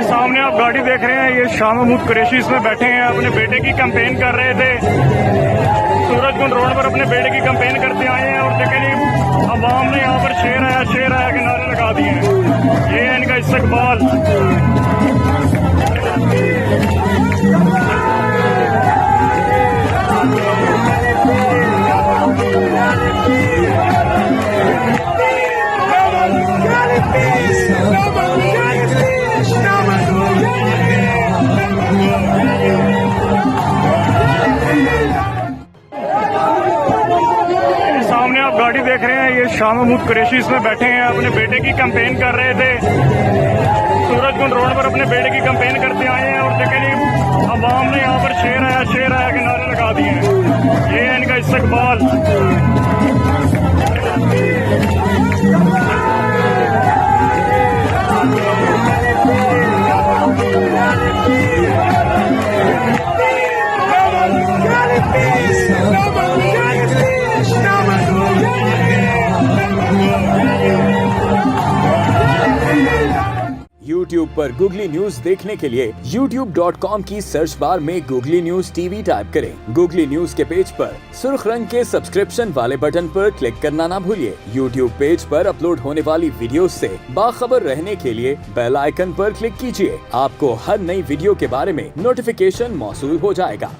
सामने आप गाड़ी देख रहे हैं, ये शाह महमूद कुरैशी इसमें बैठे हैं, अपने बेटे की कैंपेन कर रहे थे। सूरजकुंड रोड पर अपने बेटे की कैंपेन करते आए हैं और देखें जी अवाम ने यहाँ पर शेर आया के नारे लगा दिए हैं। ये है इनका इस्तकबाल। सामने आप गाड़ी देख रहे हैं, ये शाह महमूद कुरैशी इसमें बैठे हैं, अपने बेटे की कैंपेन कर रहे थे। सूरजकुंड रोड पर अपने बेटे की कैंपेन करते आए हैं और देखें जी अवाम ने यहाँ पर शेर आया के नारे लगा दिए हैं। ये है इनका इस्तकबाल। YouTube पर गूगली न्यूज देखने के लिए youtube.com की सर्च बार में गूगली न्यूज टीवी टाइप करें। गूगली न्यूज के पेज पर सुर्ख रंग के सब्सक्रिप्शन वाले बटन पर क्लिक करना ना भूलिए। YouTube पेज पर अपलोड होने वाली वीडियो से बाखबर रहने के लिए बेल आइकन पर क्लिक कीजिए। आपको हर नई वीडियो के बारे में नोटिफिकेशन मौसूल हो जाएगा।